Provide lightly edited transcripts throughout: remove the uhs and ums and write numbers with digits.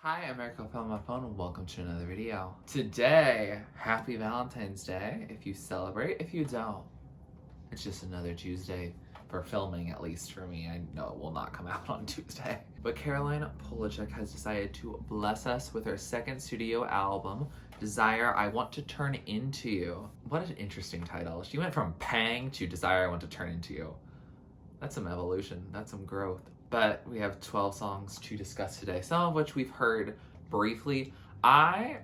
Hi, I'm Eric on my phone and welcome to another video. Today, happy Valentine's Day if you celebrate. If you don't, it's just another Tuesday for filming, at least for me. I know it will not come out on Tuesday. But Caroline Polachek has decided to bless us with her second studio album, Desire I Want to Turn Into You. What an interesting title. She went from Pang to Desire I Want to Turn Into You. That's some evolution, that's some growth. But we have 12 songs to discuss today, some of which we've heard briefly. I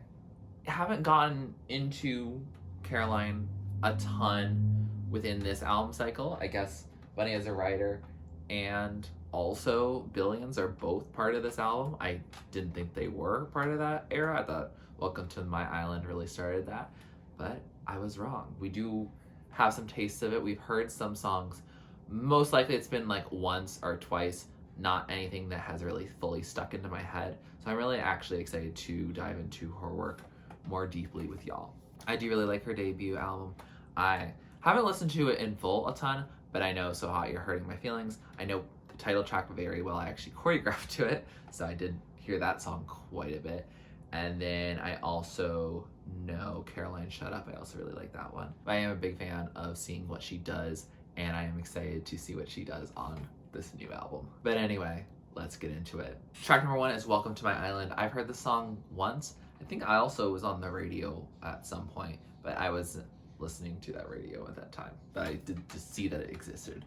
haven't gotten into Caroline a ton within this album cycle. I guess Bunny as a writer and also Billions are both part of this album. I didn't think they were part of that era. I thought Welcome to My Island really started that, but I was wrong. We do have some tastes of it. We've heard some songs. Most likely it's been like once or twice, not anything that has really fully stuck into my head. So I'm really actually excited to dive into her work more deeply with y'all. I do really like her debut album. I haven't listened to it in full a ton, but I know So Hot You're Hurting My Feelings. I know the title track very well. I actually choreographed to it, so I did hear that song quite a bit. And then I also know Caroline Shut Up. I also really like that one. But I am a big fan of seeing what she does, and I am excited to see what she does on this new album. But anyway, let's get into it. Track number 1 is Welcome to My Island. I've heard this song once. I think I also was on the radio at some point, but I wasn't listening to that radio at that time. But I did just see that it existed.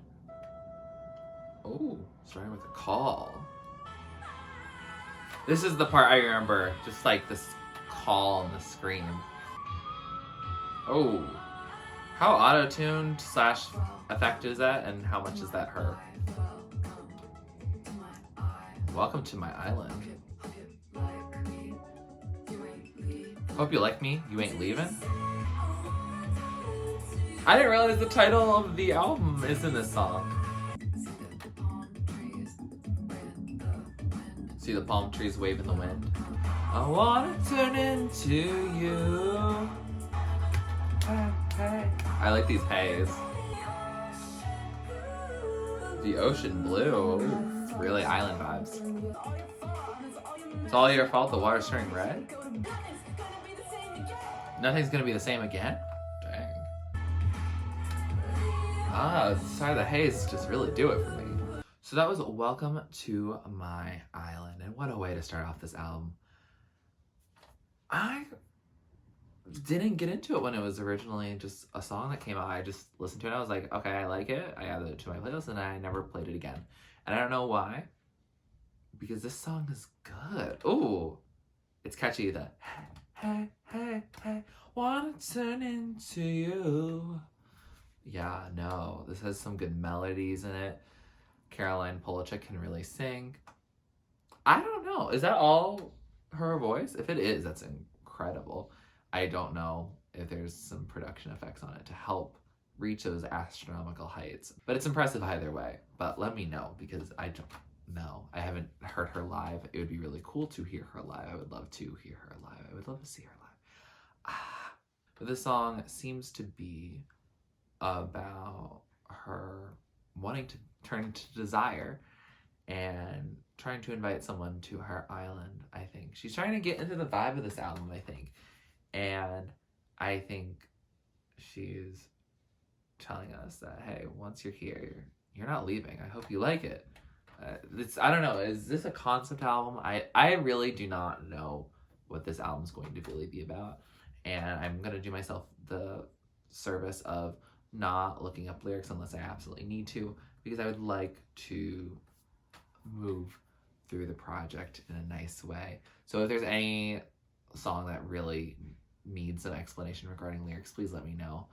Oh, starting with a call. This is the part I remember, just like this call and the scream. Oh, how auto-tuned / effective is that, and how much is that her? Welcome to my island. Hope you like me, you ain't leaving. I didn't realize the title of the album is in this song. See the palm trees wave in the wind. I wanna turn into you. Hey, hey. I like these hays. The ocean blue. Ooh, really island vibes. It's all your fault the water's turning red? Nothing's gonna be the same again? Dang. The side of the haze just really do it for me. So that was Welcome to My Island, and what a way to start off this album. I didn't get into it when it was originally just a song that came out. I just listened to it and I was like, okay, I like it. I added it to my playlist and I never played it again. And I don't know why, because this song is good. Ooh, it's catchy. The hey, hey, hey, hey, wanna turn into you. Yeah, no, this has some good melodies in it. Caroline Polachek can really sing. I don't know, is that all her voice? If it is, that's incredible. I don't know if there's some production effects on it to help reach those astronomical heights. But it's impressive either way. But let me know, because I don't know. I haven't heard her live. It would be really cool to hear her live. I would love to hear her live. I would love to see her live. But this song seems to be about her wanting to turn to Desire and trying to invite someone to her island, I think. She's trying to get into the vibe of this album, I think. And I think she's telling us that, hey, once you're here, you're not leaving. I hope you like it. I don't know, is this a concept album? I really do not know what this album's going to really be about. And I'm going to do myself the service of not looking up lyrics unless I absolutely need to, because I would like to move through the project in a nice way. So if there's any song that really needs an explanation regarding lyrics, please let me know,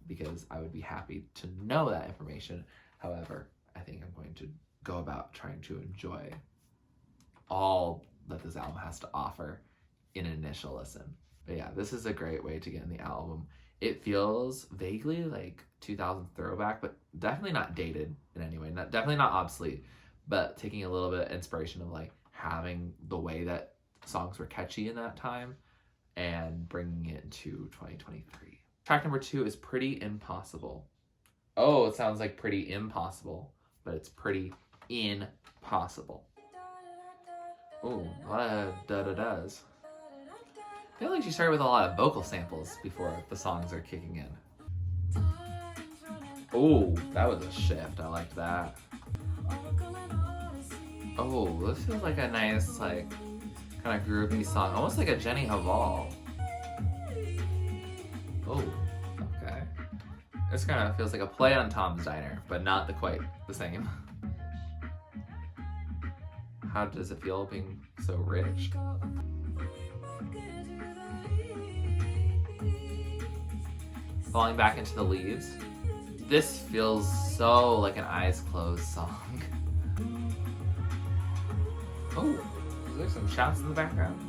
because I would be happy to know that information. However, I think I'm going to go about trying to enjoy all that this album has to offer in an initial listen. But yeah, this is a great way to get in the album. It feels vaguely like 2000s throwback, but definitely not dated in any way. Definitely not obsolete, but taking a little bit of inspiration of like having the way that songs were catchy in that time and bringing it into 2023. Track number 2 is Pretty Impossible. Oh, it sounds like Pretty Impossible, but it's Pretty Impossible. Ooh, a lot of da-da-das. I feel like she started with a lot of vocal samples before the songs are kicking in. Ooh, that was a shift. I liked that. Oh, this feels like a nice, like, kind of groovy song. Almost like a Jenny Haval. Oh, okay. This kind of feels like a play on Tom's Diner, but not quite the same. How does it feel being so rich? Falling back into the leaves. This feels so like an eyes closed song. Oh, is there some shouts in the background?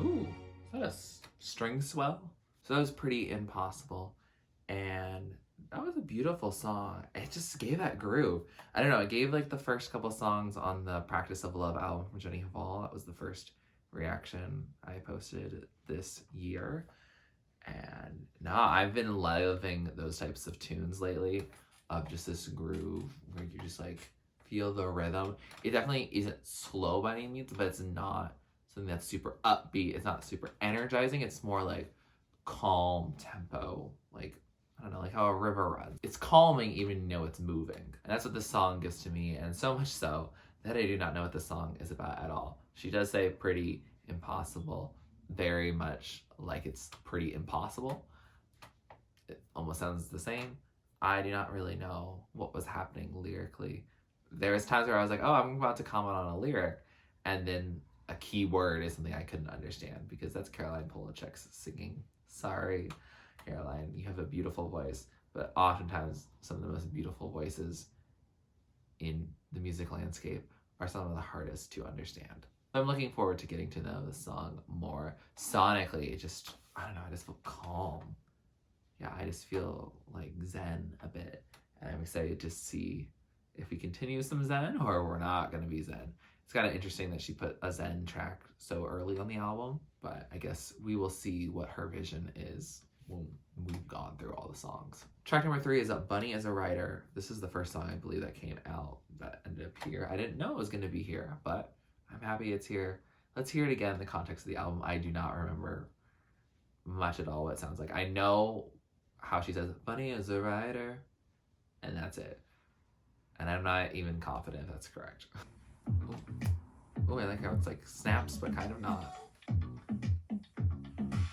Ooh, is that a string swell? So that was pretty impossible. And that was a beautiful song. It just gave that groove. I don't know, it gave like the first couple songs on the Practice of Love album from Jenny Hall. That was the first reaction I posted this year. And now I've been loving those types of tunes lately, of just this groove where you just like feel the rhythm. It definitely isn't slow by any means, but it's not something that's super upbeat. It's not super energizing. It's more like calm tempo, like, I don't know, like how a river runs. It's calming even though it's moving. And that's what this song gives to me, and so much so that I do not know what the song is about at all. She does say pretty impossible, very much like it's pretty impossible. It almost sounds the same. I do not really know what was happening lyrically. There was times where I was like, oh, I'm about to comment on a lyric, and then a key word is something I couldn't understand, because that's Caroline Polachek's singing. Sorry, Caroline, you have a beautiful voice, but oftentimes some of the most beautiful voices in the music landscape are some of the hardest to understand. I'm looking forward to getting to know the song more. Sonically, it just, I don't know, I just feel calm. Yeah, I just feel like zen a bit. And I'm excited to see if we continue some zen or we're not going to be zen. It's kind of interesting that she put a zen track so early on the album, but I guess we will see what her vision is when we've gone through all the songs. Track number 3 is Bunny as a Writer. This is the first song I believe that came out that ended up here. I didn't know it was going to be here, but I'm happy it's here. Let's hear it again in the context of the album. I do not remember much at all what it sounds like. I know how she says, Bunny is a writer, and that's it. And I'm not even confident if that's correct. Oh, I like how it's like snaps, but kind of not.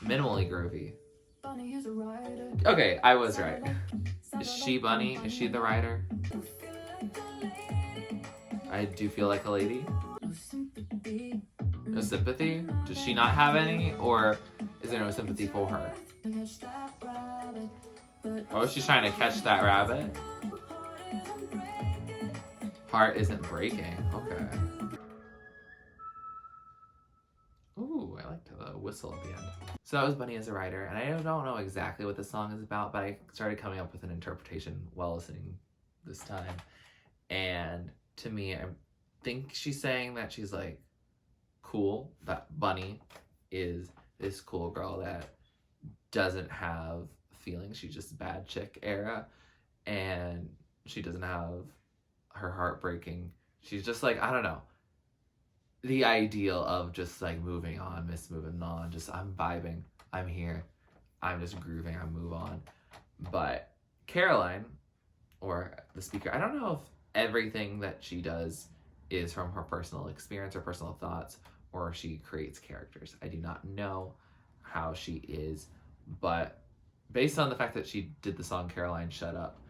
Minimally groovy. Okay, I was right. Is she Bunny? Is she the writer? I do feel like a lady. No sympathy? Does she not have any? Or is there no sympathy for her? Oh, she's trying to catch that rabbit. Heart isn't breaking. Okay. Ooh, I liked the whistle at the end. So that was Bunny as a Writer, and I don't know exactly what the song is about, but I started coming up with an interpretation while listening this time. And to me, I think she's saying that she's like cool, that Bunny is this cool girl that doesn't have feelings. She's just bad chick era, and she doesn't have her heart breaking. She's just like, I don't know, the ideal of just like moving on, moving on, just I'm vibing, I'm here, I'm just grooving, I move on. But Caroline, or the speaker, I don't know if everything that she does is from her personal experience or personal thoughts, or she creates characters. I do not know how she is, but based on the fact that she did the song Caroline Shut Up,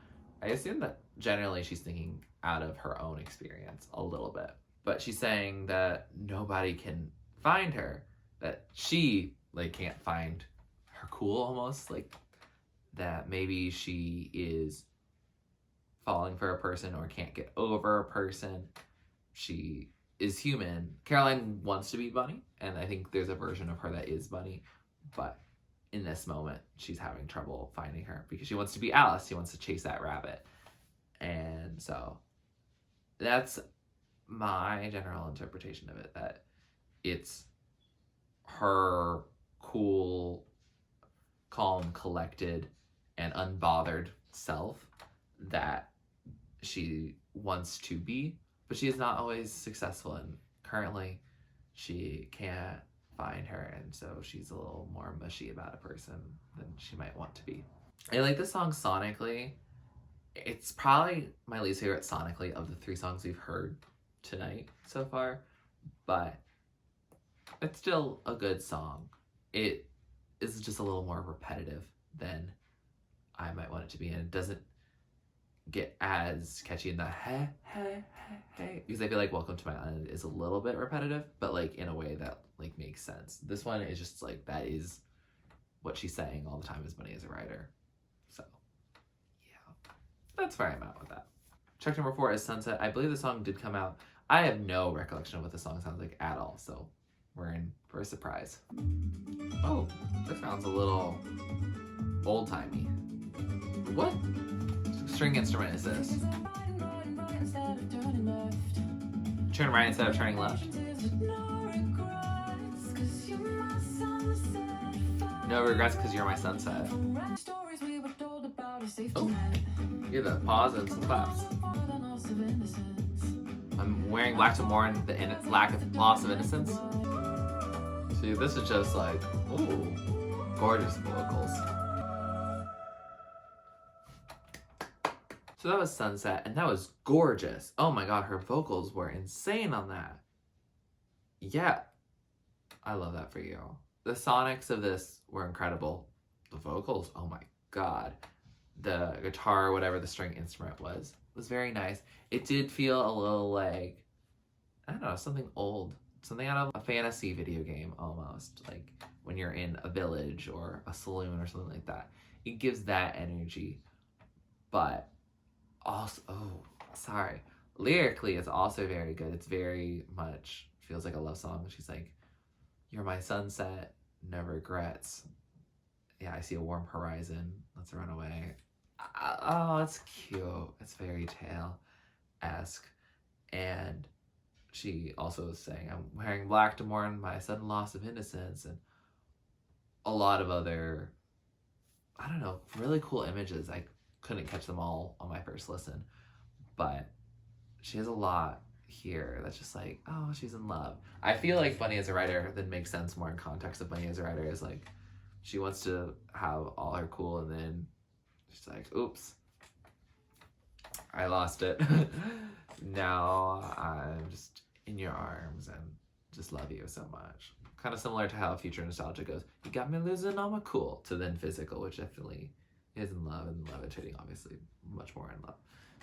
I assume that generally she's thinking out of her own experience a little bit. But she's saying that nobody can find her, that she like can't find her cool, almost like that maybe she is falling for a person or can't get over a person. She is human. Caroline wants to be Bunny, and I think there's a version of her that is Bunny, but in this moment she's having trouble finding her because she wants to be Alice. She wants to chase that rabbit. And so that's my general interpretation of it, that it's her cool, calm, collected, and unbothered self that she wants to be, but she is not always successful in currently she can't find her, and so she's a little more mushy about a person than she might want to be. I like this song sonically. It's probably my least favorite sonically of the 3 songs we've heard tonight so far, but it's still a good song. It is just a little more repetitive than I might want it to be, and it doesn't get as catchy in the hey, hey, hey, hey, because I feel like Welcome to My Island is a little bit repetitive, but like in a way that like makes sense. This one is just like, that is what she's saying all the time, is Bunny as a writer. So yeah, that's where I'm at with that. Track number 4 is Sunset. I believe the song did come out. I have no recollection of what the song sounds like at all, so we're in for a surprise. Oh, this sounds a little old-timey. What string instrument is this? Turn right instead of turning left? No regrets because you're my sunset. Oh, hear the pause and some claps. I'm wearing black to mourn the lack of loss of innocence. See, this is just like, ooh, gorgeous vocals. So that was Sunset, and that was gorgeous. Oh my god, her vocals were insane on that. Yeah, I love that for you. The sonics of this were incredible. The vocals, oh my god. The guitar, whatever the string instrument was very nice. It did feel a little like, I don't know, something old. Something out of a fantasy video game almost. Like when you're in a village or a saloon or something like that. It gives that energy. But also, lyrically it's also very good. It's very much feels like a love song. She's like, you're my sunset, no regrets. Yeah, I see a warm horizon, let's run away. Oh, it's cute. It's fairy tale-esque. And she also is saying, I'm wearing black to mourn my sudden loss of innocence, and a lot of other, I don't know, really cool images. I couldn't catch them all on my first listen, but she has a lot here that's just like, oh, she's in love. I feel like Bunny as a writer then makes sense more in context of Bunny as a writer is like, she wants to have all her cool, and then she's like, oops, I lost it. Now I'm just in your arms and just love you so much. Kind of similar to how Future Nostalgia goes, you got me losing all my cool, to then Physical, which definitely is in love, and levitating obviously much more in love.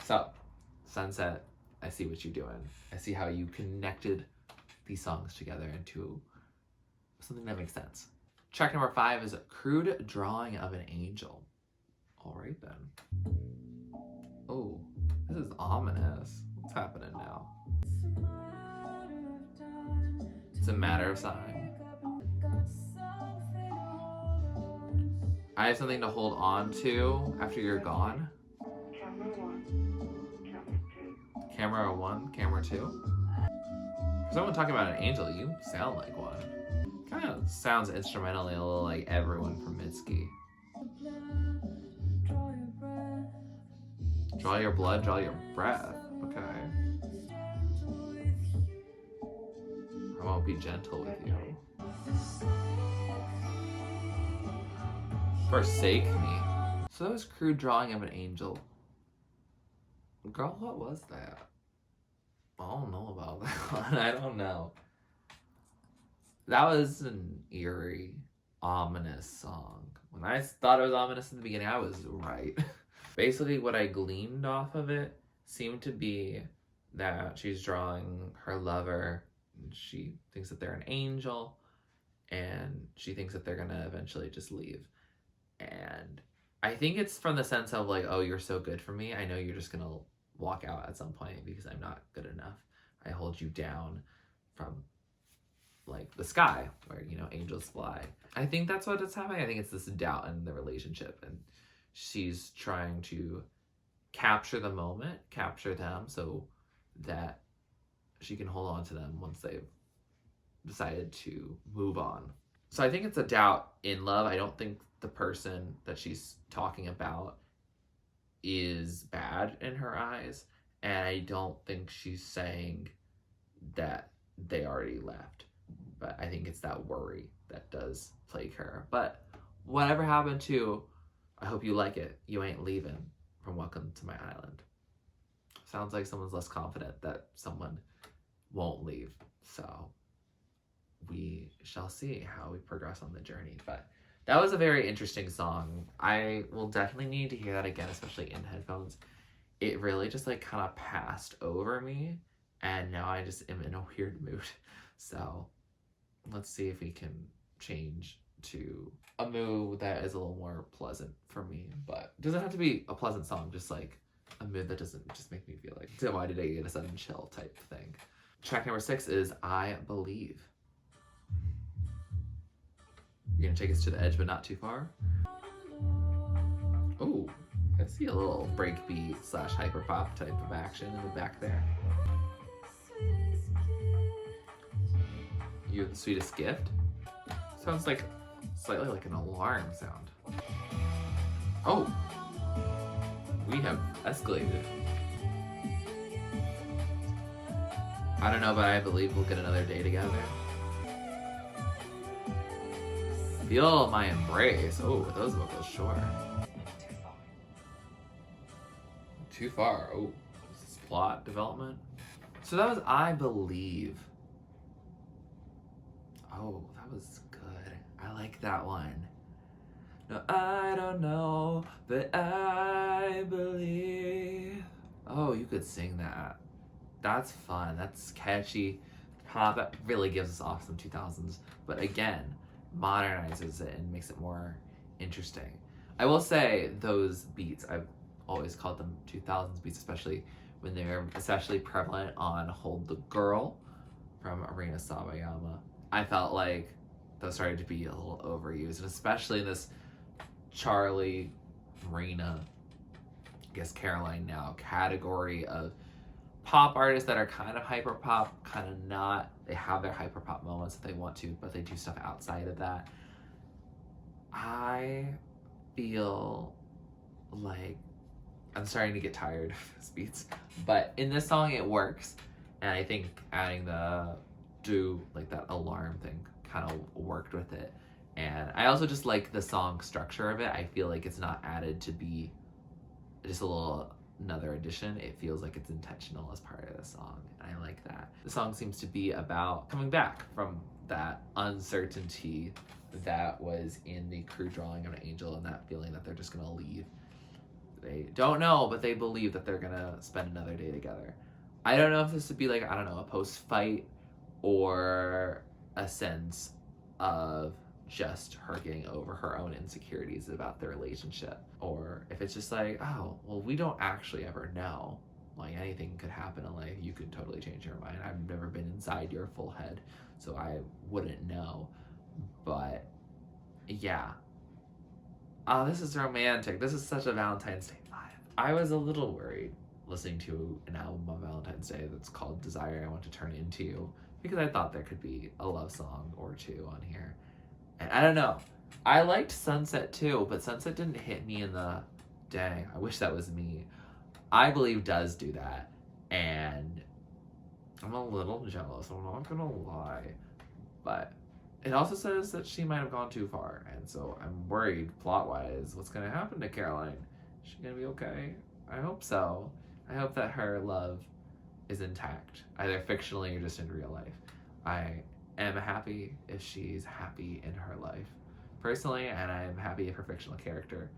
So Sunset, I see what you're doing. I see how you connected these songs together into something that makes sense. Track number 5 is Crude, Drawing of an Angel. All right then. Oh, this is ominous. What's happening now? It's a matter of time. I have something to hold on to after you're gone. Camera 1, camera 2. For someone talking about an angel, you sound like one. Kind of sounds instrumentally a little like Everyone from Mitski. Draw your blood, draw your breath. Okay. I won't be gentle with you. Forsake me. So that was Crude, Drawing of an Angel. Girl, what was that? I don't know about that one. I don't know. That was an eerie, ominous song. When I thought it was ominous in the beginning, I was right. Basically, what I gleaned off of it seemed to be that she's drawing her lover, and she thinks that they're an angel, and she thinks that they're gonna eventually just leave. And I think it's from the sense of like, oh, you're so good for me. I know you're just gonna walk out at some point because I'm not good enough. I hold you down from like the sky where, you know, angels fly. I think that's what it's happening. I think it's this doubt in the relationship, and she's trying to capture the moment, capture them so that she can hold on to them once they've decided to move on. So I think it's a doubt in love. I don't think the person that she's talking about is bad in her eyes, and I don't think she's saying that they already left. But I think it's that worry that does plague her. But whatever happened to I hope you like it, you ain't leaving from Welcome to My Island. Sounds like someone's less confident that someone won't leave. So we shall see how we progress on the journey. But that was a very interesting song. I will definitely need to hear that again, especially in headphones. It really just like kind of passed over me, and now I just am in a weird mood. So let's see if we can change to a mood that is a little more pleasant for me. But it doesn't have to be a pleasant song, just like a mood that doesn't just make me feel like, why did I get a sudden chill type thing. Track number 6 is I Believe. You're gonna take us to the edge, but not too far. Oh, I see a little breakbeat / hyperpop type of action in the back there. You're the sweetest gift? Sounds like slightly like an alarm sound. Oh, we have escalated. I don't know, but I believe we'll get another day together. Feel my embrace. Oh, those vocals, sure. Too far. Oh, this is plot development. So that was I Believe. Oh, that was good. I like that one. No, I don't know, but I believe. Oh, you could sing that. That's fun. That's catchy. Pop, that really gives us off some 2000s. But again, modernizes it and makes it more interesting. I will say those beats, I've always called them 2000s beats, especially when they're especially prevalent on Hold the Girl from Arina Sawayama. I felt like those started to be a little overused, and especially in this Charlie, Rena, I guess Caroline now category of pop artists that are kind of hyper pop, kind of not. They have their hyper pop moments if they want to, but they do stuff outside of that. I feel like I'm starting to get tired of those beats, but in this song it works, and I think adding the like that alarm thing kind of worked with it. And I also just like the song structure of it. I feel like it's not added to be just a little another addition. It feels like it's intentional as part of the song, and I like that. The song seems to be about coming back from that uncertainty that was in the Crude drawing of an angel, and that feeling that they're just gonna leave. They don't know, but they believe that they're gonna spend another day together. I don't know if this would be like, I don't know, a post-fight or a sense of just her getting over her own insecurities about the relationship, or if it's just like, oh, well, we don't actually ever know. Like, anything could happen in life. You could totally change your mind. I've never been inside your full head, so I wouldn't know. But yeah. Oh, this is romantic. This is such a Valentine's Day vibe. I was a little worried listening to an album on Valentine's Day that's called Desire I Want to Turn Into You, because I thought there could be a love song or two on here. And I don't know. I liked Sunset too, but Sunset didn't hit me in the, dang, I wish that was me. I Believe does do that, and I'm a little jealous, I'm not gonna lie. But it also says that she might have gone too far, and so I'm worried plot-wise. What's gonna happen to Caroline? Is she gonna be okay? I hope so. I hope that her love is intact, either fictionally or just in real life. I am happy if she's happy in her life, personally, and I'm happy if her fictional character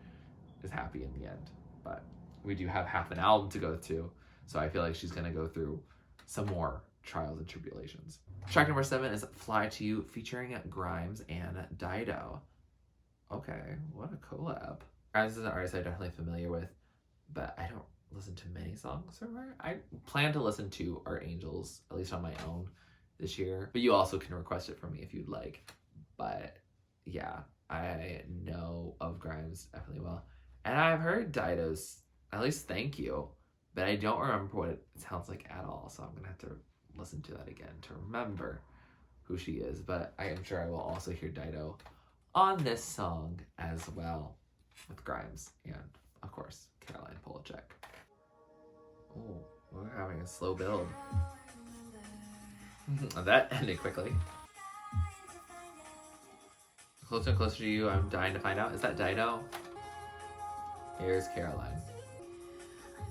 is happy in the end. But we do have half an album to go to, so I feel like she's gonna go through some more trials and tribulations. Track number 7 is Fly to You, featuring Grimes and Dido. Okay, what a collab. Grimes is an artist I'm definitely familiar with, but I don't listen to many songs from her. I plan to listen to Our Angels, at least on my own, this year. But you also can request it from me if you'd like. But yeah, I know of Grimes definitely well. And I've heard Dido's, at least Thank You, but I don't remember what it sounds like at all. So I'm gonna have to listen to that again to remember who she is. But I am sure I will also hear Dido on this song as well, with Grimes and, of course, Caroline Polachek. Oh, we're having a slow build. That ended quickly. Closer and closer to you, I'm dying to find out. Is that Dido? Here's Caroline.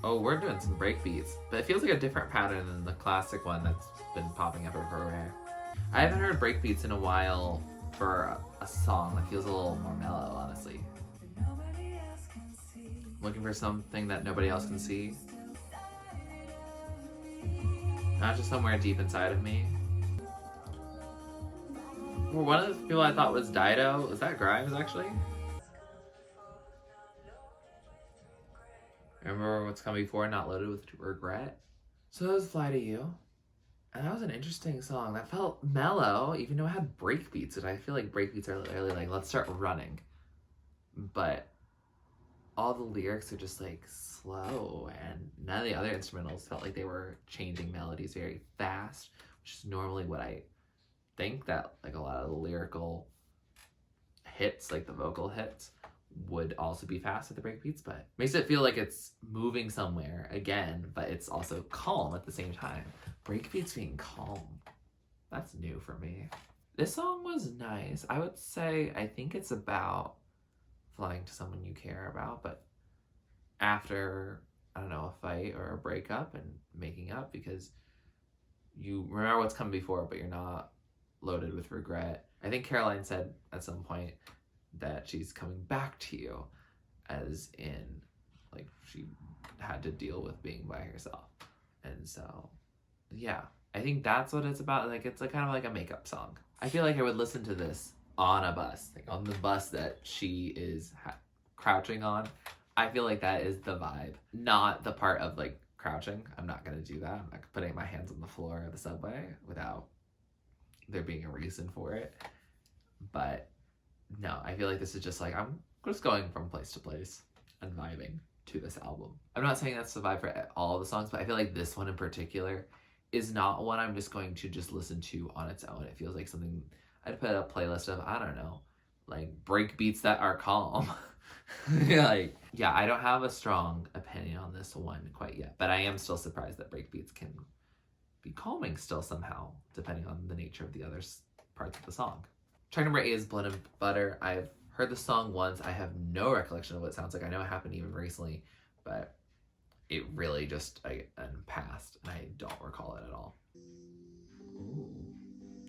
Oh, we're doing some break beats, but it feels like a different pattern than the classic one that's been popping up everywhere. I haven't heard break beats in a while for a song that feels a little more mellow, honestly. Looking for something that nobody else can see. Not just somewhere deep inside of me. Well, one of the people I thought was Dido. Was that Grimes, actually? Remember What's Come Before, Not Loaded with Regret? So that was Fly to You. And that was an interesting song. That felt mellow, even though it had breakbeats. And I feel like breakbeats are literally like, let's start running. But all the lyrics are just like slow, and none of the other instrumentals felt like they were changing melodies very fast, which is normally what I think that like a lot of the lyrical hits, like the vocal hits, would also be fast at the breakbeats, but makes it feel like it's moving somewhere again, but it's also calm at the same time. Breakbeats being calm, that's new for me. This song was nice. I would say I think it's about flying to someone you care about, but after, I don't know, a fight or a breakup and making up, because you remember what's come before, but you're not loaded with regret. I think Caroline said at some point that she's coming back to you, as in like she had to deal with being by herself. And so yeah, I think that's what it's about. Like it's like kind of like a makeup song. I feel like I would listen to this on a bus, like on the bus that she is crouching on. I feel like that is the vibe, not the part of like crouching. I'm not gonna do that. I'm not putting my hands on the floor of the subway without there being a reason for it. But no, I feel like this is just like, I'm just going from place to place and vibing to this album. I'm not saying that's the vibe for all the songs, but I feel like this one in particular is not one I'm just going to just listen to on its own. It feels like something I'd put a playlist of, I don't know, like break beats that are calm. Like, yeah, I don't have a strong opinion on this one quite yet, but I am still surprised that break beats can be calming still somehow, depending on the nature of the other parts of the song. Track number 8 is Blood and Butter. I've heard the song once. I have no recollection of what it sounds like. I know it happened even recently, but it really just passed, and I don't recall it at all. Ooh,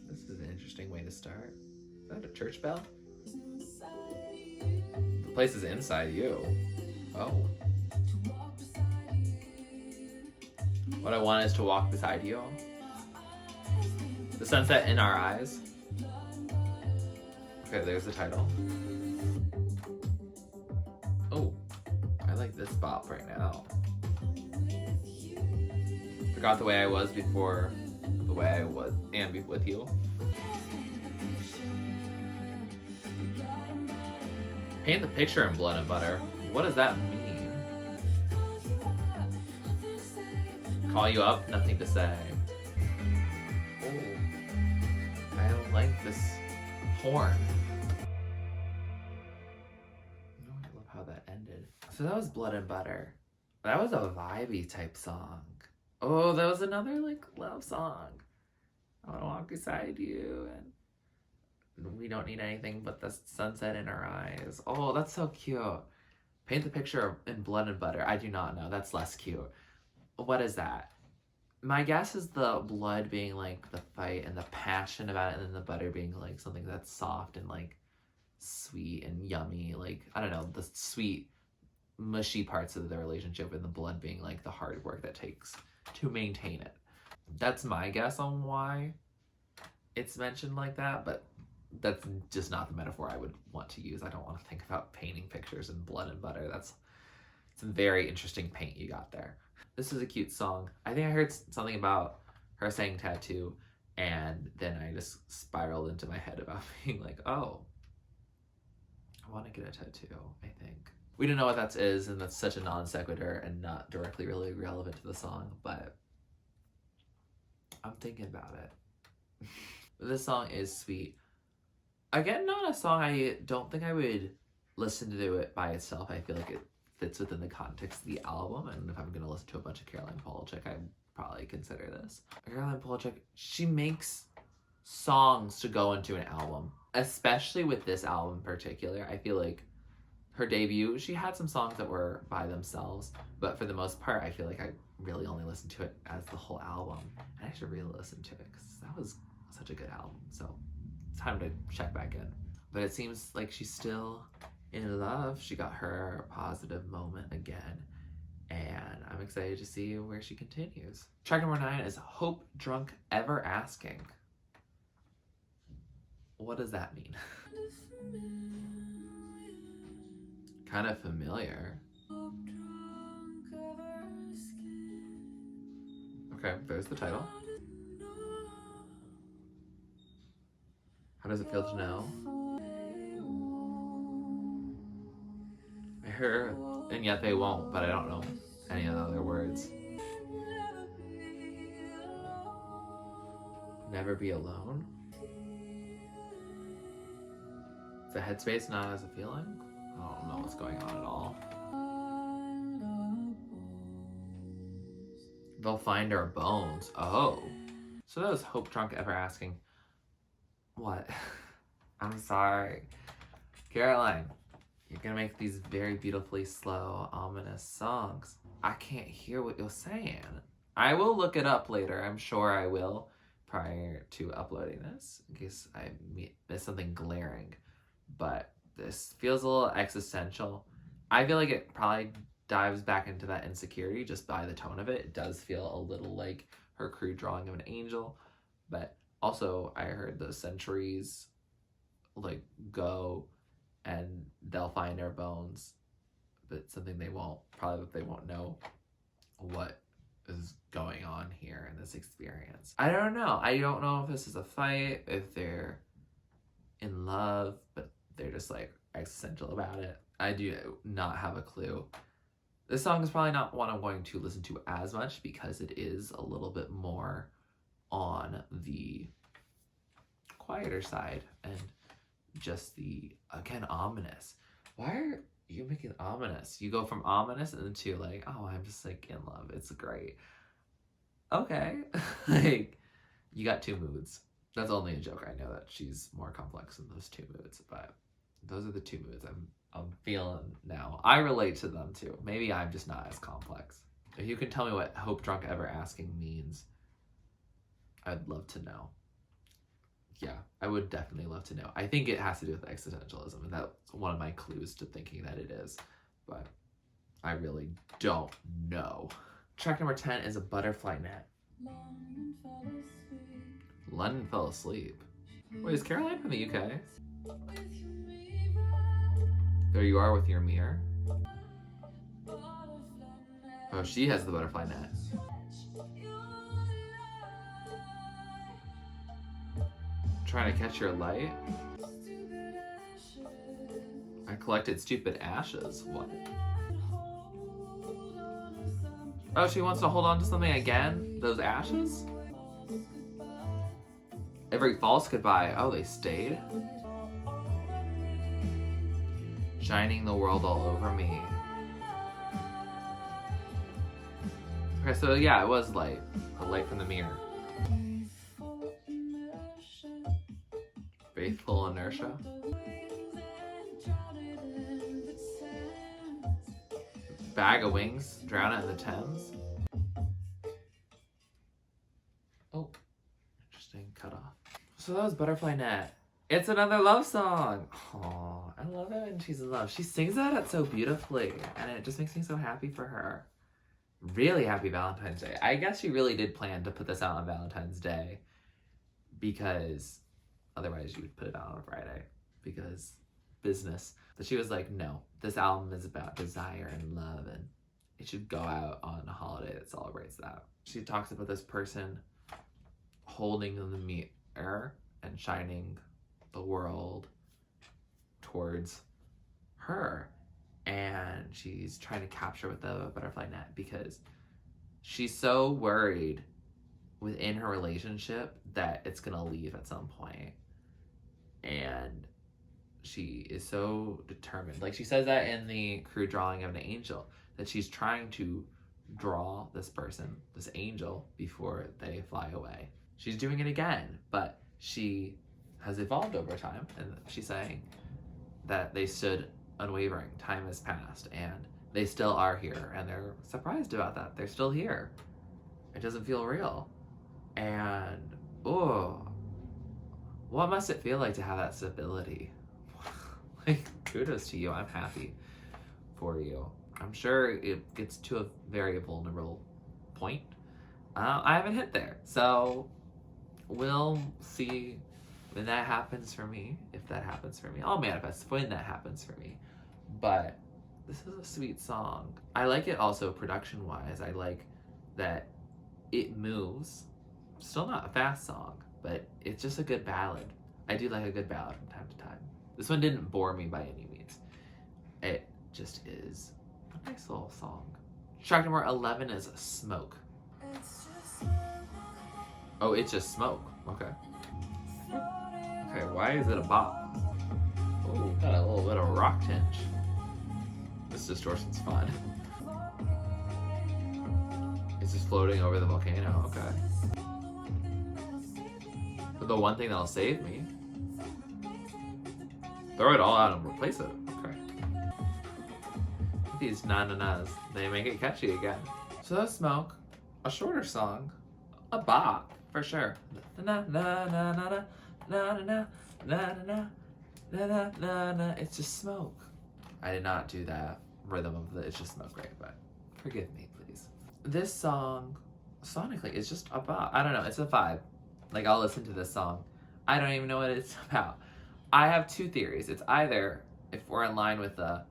this is an interesting way to start. Is that a church bell? The place is inside you. Oh. What I want is to walk beside you. The sunset in our eyes. Okay, there's the title. Oh, I like this bop right now. Forgot the way I was before the way I was and be with you. Paint the picture in Blood and Butter. What does that mean? Call you up, nothing to say. Oh, I don't like this horn. I love how that ended. So that was Blood and Butter. That was a vibey type song. Oh, that was another like love song. I want to walk beside you, and we don't need anything but the sunset in our eyes. Oh, that's so cute. Paint the picture in Blood and Butter. I do not know. That's less cute. What is that? My guess is the blood being like the fight and the passion about it, and then the butter being like something that's soft and like sweet and yummy. Like, I don't know, the sweet, mushy parts of the relationship, and the blood being like the hard work that takes to maintain it. That's my guess on why it's mentioned like that, but that's just not the metaphor I would want to use. I don't want to think about painting pictures in Blood and Butter. That's some very interesting paint you got there. This is a cute song. I think I heard something about her saying tattoo, and then I just spiraled into my head about being like, oh, I want to get a tattoo, I think. We don't know what that is, and that's such a non sequitur and not directly really relevant to the song, but I'm thinking about it. This song is sweet. Again, not a song I don't think I would listen to it by itself. I feel like it fits within the context of the album, and if I'm going to listen to a bunch of Caroline Polachek, I probably consider this. Caroline Polachek, she makes songs to go into an album, especially with this album in particular. I feel like her debut, she had some songs that were by themselves, but for the most part, I feel like I really only listened to it as the whole album, and I should really listen to it because that was such a good album. So it's time to check back in. But it seems like she's still in love. She got her positive moment again, and I'm excited to see where she continues. Track number 9 is Hopedrunk Everasking. What does that mean? Kind of familiar. Okay, there's the title. How does it feel to know? I hear, and yet they won't, but I don't know any of the other words. Never be alone? The headspace not as a feeling? I don't know what's going on at all. They'll find our bones. Oh. So that was Hopedrunk Everasking. What? I'm sorry. Caroline, you're gonna make these very beautifully slow, ominous songs. I can't hear what you're saying. I will look it up later. I'm sure I will prior to uploading this in case I miss something glaring. But this feels a little existential. I feel like it probably dives back into that insecurity just by the tone of it. It does feel a little like her crude drawing of an angel, but also I heard the centuries like go and they'll find our bones, but something they won't know what is going on here in this experience. I don't know. I don't know if this is a fight, if they're in love, but they're just like existential about it. I do not have a clue. This song is probably not one I'm going to listen to as much because it is a little bit more on the quieter side and just the, again, ominous. Why are you making it ominous? You go from ominous into like, oh, I'm just like in love. It's great. Okay. Like, you got 2 moods. That's only a joke. I know that she's more complex than those 2 moods, but those are the 2 moods I'm feeling now. I relate to them too. Maybe I'm just not as complex. If you can tell me what Hopedrunk Everasking means, I'd love to know. Yeah, I would definitely love to know. I think it has to do with existentialism, and that's one of my clues to thinking that it is, but I really don't know. Track number 10 is a Butterfly Net. London Fell Asleep. Wait, is Caroline from the UK? There you are with your mirror. Oh, she has the butterfly net. Trying to catch your light? I collected stupid ashes. What? Oh, she wants to hold on to something again? Those ashes? Every false goodbye. Oh, they stayed? Shining the world all over me. Okay, so yeah, it was light. The light from the mirror. Faithful inertia. Bag of wings. Drown it in the Thames. Oh, interesting. Cut off. So that was Butterfly Net. It's another love song. Oh, I love it when she's in love. She sings that so beautifully, and it just makes me so happy for her. Really happy Valentine's Day. I guess she really did plan to put this out on Valentine's Day because otherwise you would put it out on a Friday because business. But she was like, no, this album is about desire and love, and it should go out on a holiday that celebrates that. She talks about this person holding the mirror and shining the world towards her, and she's trying to capture with the butterfly net because she's so worried within her relationship that it's gonna leave at some point, and she is so determined. Like she says that in the crude drawing of an angel, that she's trying to draw this person, this angel, before they fly away. She's doing it again, but she has evolved over time, and she's saying that they stood unwavering. Time has passed, and they still are here, and they're surprised about that. They're still here. It doesn't feel real. And, oh, what must it feel like to have that stability? Like, kudos to you. I'm happy for you. I'm sure it gets to a very vulnerable point. I haven't hit there, so we'll see when that happens for me. If that happens for me, I'll manifest when that happens for me. But this is a sweet song. I like it also production-wise. I like that it moves. Still not a fast song, but it's just a good ballad. I do like a good ballad from time to time. This one didn't bore me by any means. It just is a nice little song. Track number 11 is Smoke. Oh, it's just smoke. Okay. Okay, why is it a bop? Oh, got a little bit of rock tinge. This distortion's fun. It's just floating over the volcano, okay. But the one thing that'll save me. Throw it all out and replace it. Okay. These na-na-nas, they make it catchy again. So that's Smoke, a shorter song, a bop, for sure. Na-na-na-na-na-na-na-na-na-na-na-na-na. It's just Smoke. I did not do that rhythm of the It's Just Smoke right, but forgive me, please. This song, sonically, is just a bop. I don't know, it's a vibe. Like, I'll listen to this song. I don't even know what it's about. I have two theories. It's either, if we're in line with the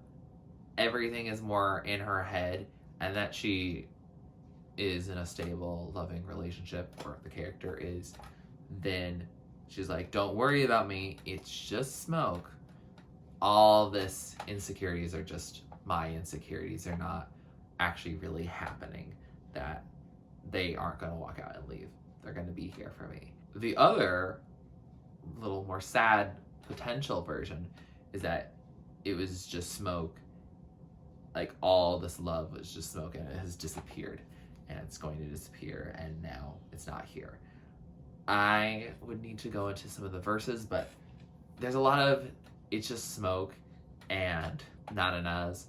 everything is more in her head and that she is in a stable, loving relationship, or if the character is, then she's like, don't worry about me, it's just smoke. All this insecurities are just my insecurities. They're not actually really happening, that they aren't going to walk out and leave. They're going to be here for me. The other, little more sad potential version is that it was just smoke. Like, all this love was just smoke and it has disappeared, and it's going to disappear, and now it's not here. I would need to go into some of the verses, but there's a lot of it's just smoke and na-na-nas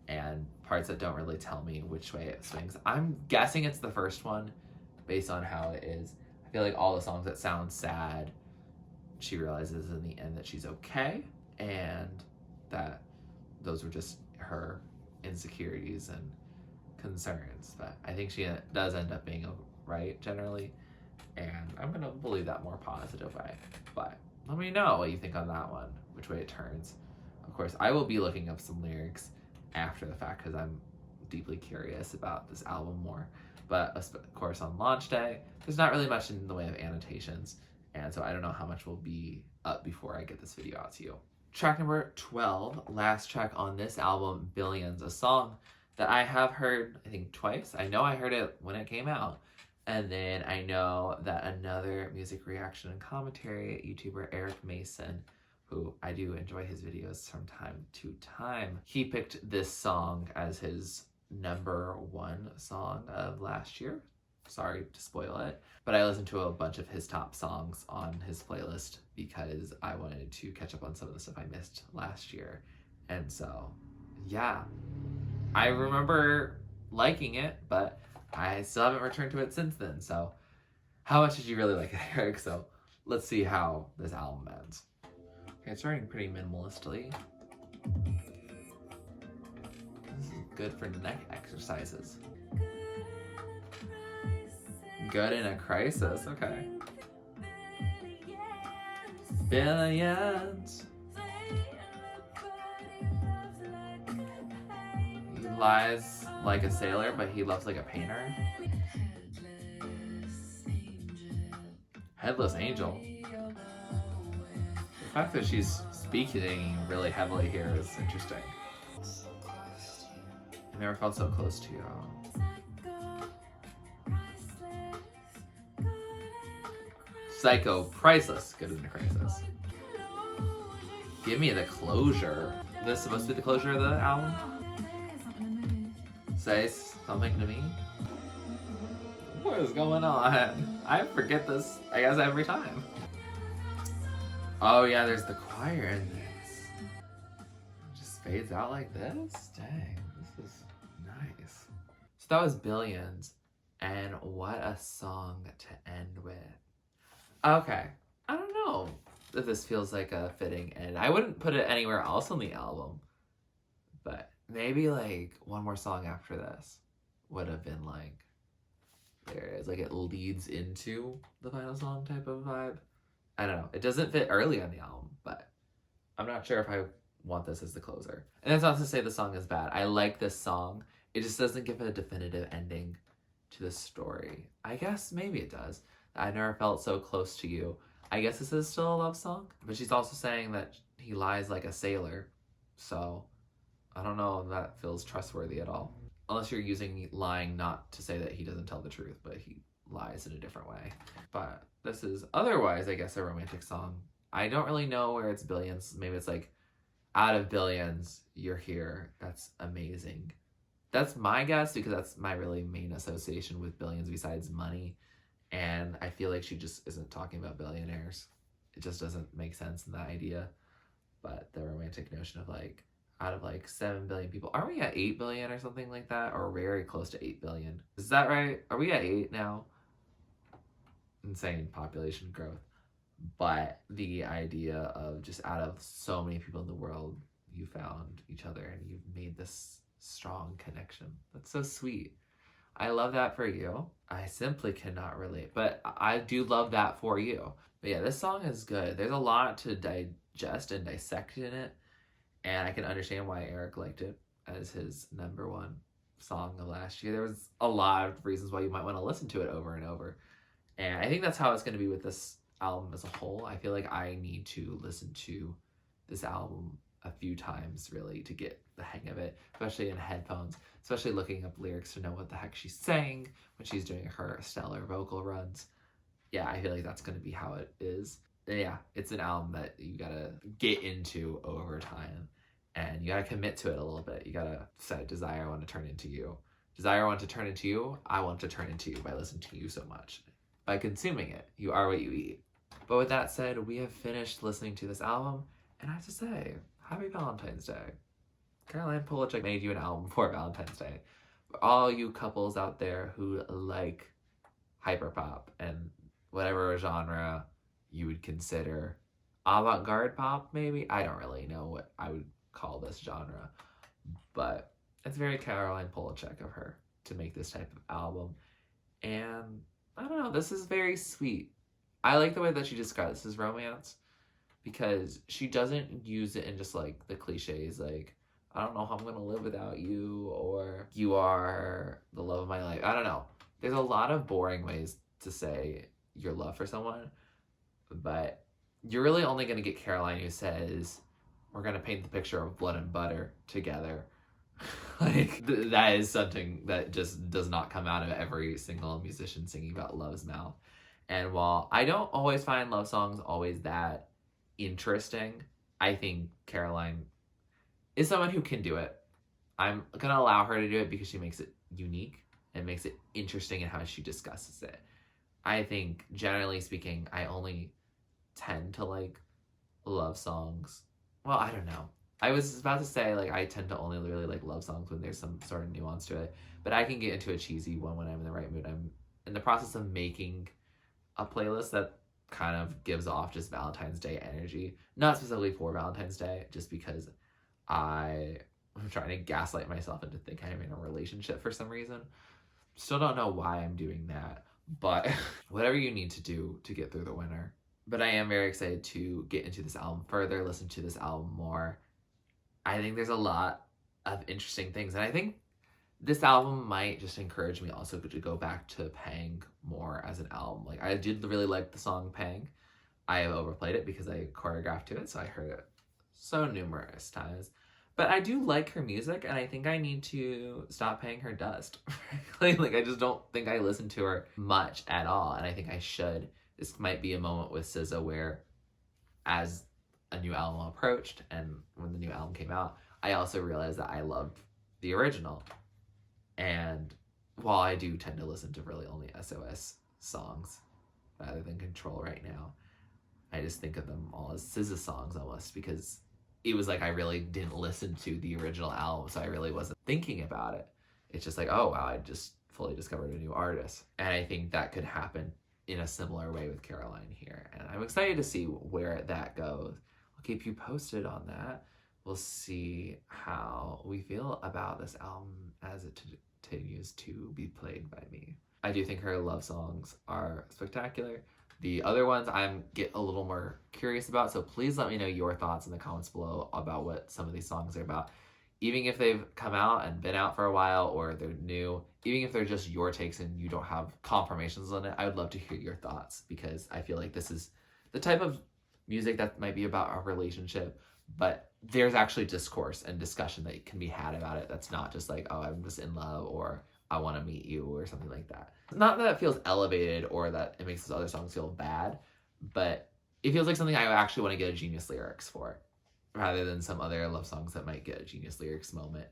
and parts that don't really tell me which way it swings. I'm guessing it's the first one based on how it is. I feel like all the songs that sound sad, she realizes in the end that she's okay, and that those were just her insecurities and concerns. But I think she does end up being right generally, and I'm gonna believe that more positive way. But let me know what you think on that one, which way it turns. Of course, I will be looking up some lyrics after the fact because I'm deeply curious about this album more. But of course, on launch day, there's not really much in the way of annotations, and so I don't know how much will be up before I get this video out to you. Track number 12, last track on this album, Billions, a song that I have heard, I think, twice. I know I heard it when it came out, and then I know that another music reaction and commentary YouTuber, Eric Mason, who I do enjoy his videos from time to time, he picked this song as his #1 song of last year. Sorry to spoil it, but I listened to a bunch of his top songs on his playlist because I wanted to catch up on some of the stuff I missed last year. And so, yeah, I remember liking it, but I still haven't returned to it since then. So how much did you really like it, Eric? So let's see how this album ends. Okay, it's starting pretty minimalistically. This is good for neck exercises. Good in a crisis, okay. Billions. He lies like a sailor, but he loves like a painter. Headless Angel. The fact that she's speaking really heavily here is interesting. I never felt so close to you. Psycho, priceless, good in a crisis. Give me the closure. Is this supposed to be the closure of the album? Say something to me. What is going on? I forget this, I guess, every time. Oh yeah, there's the choir in this. It just fades out like this? Dang, this is nice. So that was Billions, and what a song to end with. Okay, I don't know if this feels like a fitting end. I wouldn't put it anywhere else on the album, but maybe like one more song after this would have been like, there it is, like it leads into the final song type of vibe. I don't know. It doesn't fit early on the album, but I'm not sure if I want this as the closer. And that's not to say the song is bad. I like this song. It just doesn't give it a definitive ending to the story. I guess maybe it does. I never felt so close to you. I guess this is still a love song, but she's also saying that he lies like a sailor. So I don't know if that feels trustworthy at all. Unless you're using lying not to say that he doesn't tell the truth, but he lies in a different way. But this is otherwise, I guess, a romantic song. I don't really know where it's Billions. Maybe it's like, out of billions, you're here. That's amazing. That's my guess because that's my really main association with billions besides money. And I feel like she just isn't talking about billionaires. It just doesn't make sense in that idea. But the romantic notion of like, out of like 7 billion people, are we at 8 billion or something like that? Or very close to 8 billion? Is that right? Are we at 8 now? Insane population growth. But the idea of just out of so many people in the world, you found each other and you've made this strong connection. That's so sweet. I love that for you. I simply cannot relate, but I do love that for you. But yeah, this song is good. There's a lot to digest and dissect in it, and I can understand why Eric liked it as his #1 song of last year. There was a lot of reasons why you might want to listen to it over and over, and I think that's how it's going to be with this album as a whole. I feel like I need to listen to this album a few times really to get the hang of it, especially in headphones, especially looking up lyrics to know what the heck she's saying when she's doing her stellar vocal runs. Yeah, I feel like that's going to be how it is. And yeah, it's an album that you gotta get into over time, and you gotta commit to it a little bit. You gotta set desire I want to turn into you. Desire I want to turn into you, I want to turn into you by listening to you so much. By consuming it, you are what you eat. But with that said, we have finished listening to this album, and I have to say, happy Valentine's Day. Caroline Polachek made you an album for Valentine's Day. For all you couples out there who like hyperpop and whatever genre you would consider avant-garde pop, maybe? I don't really know what I would call this genre, but it's very Caroline Polachek of her to make this type of album. And I don't know, this is very sweet. I like the way that she describes this as romance because she doesn't use it in just like the cliches like, I don't know how I'm gonna live without you, or you are the love of my life. I don't know. There's a lot of boring ways to say your love for someone, but you're really only gonna get Caroline who says, we're gonna paint the picture of blood and butter together. Like, that is something that just does not come out of every single musician singing about love's mouth. And while I don't always find love songs always that interesting, I think Caroline is someone who can do it. I'm gonna allow her to do it because she makes it unique and makes it interesting in how she discusses it. I think, generally speaking, I only tend to like love songs. Well, I don't know. I was about to say, like, I tend to only really like love songs when there's some sort of nuance to it, but I can get into a cheesy one when I'm in the right mood. I'm in the process of making a playlist that kind of gives off just Valentine's Day energy. Not specifically for Valentine's Day, just because I'm trying to gaslight myself into thinking I'm in a relationship for some reason. Still don't know why I'm doing that, but whatever you need to do to get through the winter. But I am very excited to get into this album further, listen to this album more. I think there's a lot of interesting things, and I think this album might just encourage me also to go back to Pang more as an album. Like, I did really like the song Pang. I have overplayed it because I choreographed to it, so I heard it so numerous times. But I do like her music, and I think I need to stop paying her dust. Like, I just don't think I listen to her much at all, and I think I should. This might be a moment with SZA where, as a new album approached, and when the new album came out, I also realized that I loved the original. And while I do tend to listen to really only SOS songs rather than Control right now, I just think of them all as SZA songs almost, because it was like I really didn't listen to the original album, so I really wasn't thinking about it. It's just like, oh wow, I just fully discovered a new artist. And I think that could happen in a similar way with Caroline here. And I'm excited to see where that goes. I'll keep you posted on that. We'll see how we feel about this album as it continues to be played by me. I do think her love songs are spectacular. The other ones I'm get a little more curious about, so please let me know your thoughts in the comments below about what some of these songs are about. Even if they've come out and been out for a while, or they're new, even if they're just your takes and you don't have confirmations on it, I would love to hear your thoughts, because I feel like this is the type of music that might be about a relationship, but there's actually discourse and discussion that can be had about it. That's not just like, oh, I'm just in love, or I want to meet you, or something like that. Not that it feels elevated or that it makes those other songs feel bad, but it feels like something I actually want to get a Genius lyrics for, rather than some other love songs that might get a Genius lyrics moment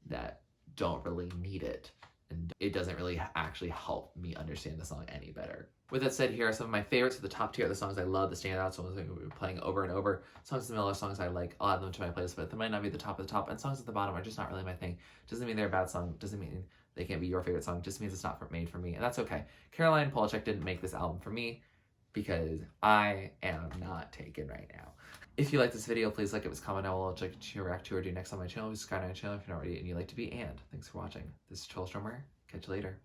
that don't really need it, and it doesn't really actually help me understand the song any better. With that said, here are some of my favorites. The top tier of the songs I love, the standout songs that we've been playing over and over. Songs in the middle are songs I like. I'll add them to my playlist, but they might not be the top of the top. And songs at the bottom are just not really my thing. Doesn't mean they're a bad song. Doesn't mean they can't be your favorite song. Just means it's not made for me, and that's okay. Caroline Polachek didn't make this album for me, because I am not taken right now. If you like this video, please like it, comment down below, check to react to or do next on my channel. Subscribe to my channel if you're not already and you like to be. And thanks for watching. This is TurtleStormer. Catch you later.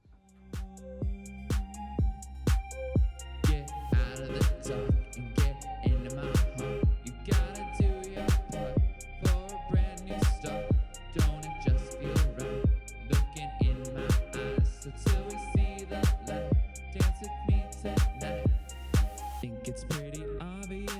Get out of the dark and get into my heart. You gotta do your part for a brand new start. Don't it just feel right? Looking in my eyes until we see the light. Dance with me tonight. Think it's pretty obvious.